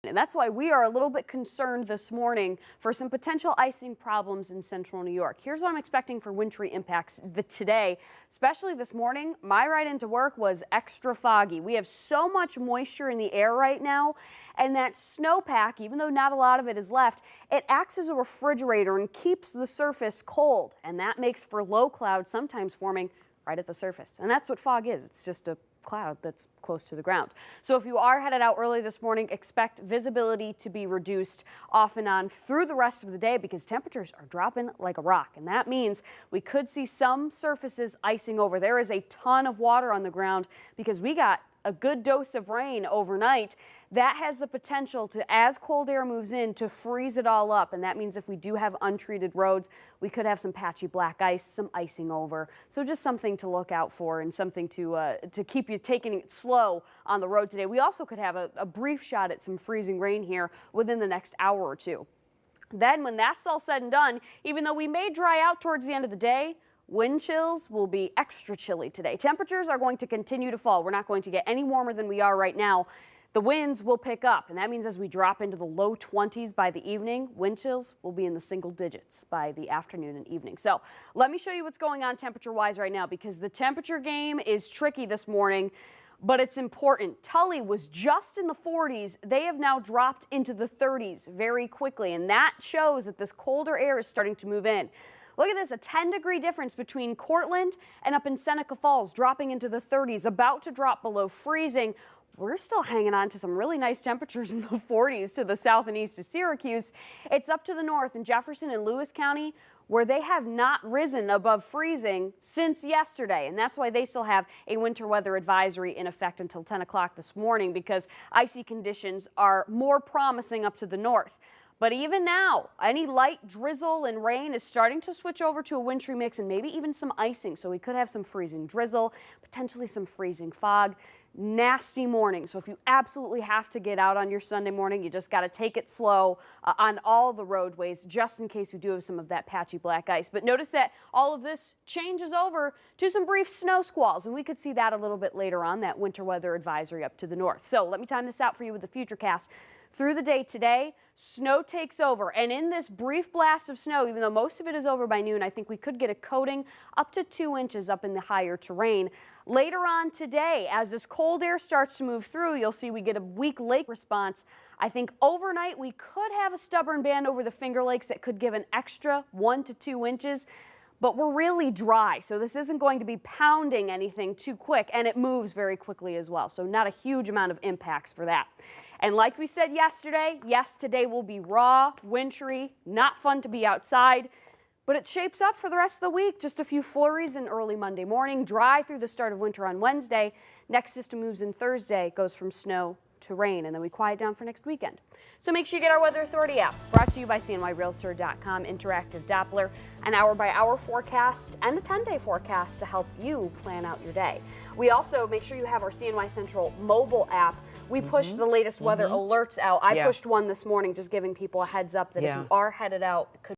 And that's why we are a little bit concerned this morning for some potential icing problems in central New York. Here's what I'm expecting for wintry impacts today, especially this morning. My ride into work was extra foggy. We have so much moisture in the air right now, and that snowpack, even though not a lot of it is left, it acts as a refrigerator and keeps the surface cold, and that makes for low clouds sometimes forming right at the surface. And that's what fog is. It's just a cloud that's close to the ground. So if you are headed out early this morning, expect visibility to be reduced off and on through the rest of the day because temperatures are dropping like a rock. And that means we could see some surfaces icing over. There is a ton of water on the ground because we got a good dose of rain overnight. That has the potential to, as cold air moves in, to freeze it all up. And that means if we do have untreated roads, we could have some patchy black ice, some icing over. So just something to look out for and something to keep you taking it slow on the road today. We also could have a brief shot at some freezing rain here within the next hour or two. Then when that's all said and done, even though we may dry out towards the end of the day, wind chills will be extra chilly today. Temperatures are going to continue to fall. We're not going to get any warmer than we are right now. The winds will pick up, and that means as we drop into the low 20s by the evening, wind chills will be in the single digits by the afternoon and evening. So let me show you what's going on temperature-wise right now because the temperature game is tricky this morning, but it's important. Tully was just in the 40s. They have now dropped into the 30s very quickly, and that shows that this colder air is starting to move in. Look at this, a 10-degree difference between Cortland and up in Seneca Falls, dropping into the 30s, about to drop below freezing. We're still hanging on to some really nice temperatures in the 40s to the south and east of Syracuse. It's up to the north in Jefferson and Lewis County, where they have not risen above freezing since yesterday. And that's why they still have a winter weather advisory in effect until 10 o'clock this morning, because icy conditions are more promising up to the north. But even now, any light drizzle and rain is starting to switch over to a wintry mix and maybe even some icing. So we could have some freezing drizzle, potentially some freezing fog. Nasty morning. So if you absolutely have to get out on your Sunday morning, you just got to take it slow on all the roadways, just in case we do have some of that patchy black ice. But notice that all of this changes over to some brief snow squalls, and we could see that a little bit later on, that winter weather advisory up to the north. So let me time this out for you with the Futurecast. Through the day today, snow takes over, and in this brief blast of snow, even though most of it is over by noon, I think we could get a coating up to 2 inches up in the higher terrain. Later on today, as this cold air starts to move through, you'll see we get a weak lake response. I think overnight we could have a stubborn band over the Finger Lakes that could give an extra 1 to 2 inches. But we're really dry, so this isn't going to be pounding anything too quick, and it moves very quickly as well, so not a huge amount of impacts for that. And like we said yesterday, yes, today will be raw, wintry, not fun to be outside, but it shapes up for the rest of the week. Just a few flurries in early Monday morning, dry through the start of winter on Wednesday. Next system moves in Thursday, goes from snow to rain, and then we quiet down for next weekend. So make sure you get our Weather Authority app, brought to you by CNYRealtor.com, interactive Doppler, an hour-by-hour forecast and a 10-day forecast to help you plan out your day. We also make sure you have our CNY Central mobile app. We push the latest weather alerts out. I pushed one this morning just giving people a heads up that if you are headed out, it could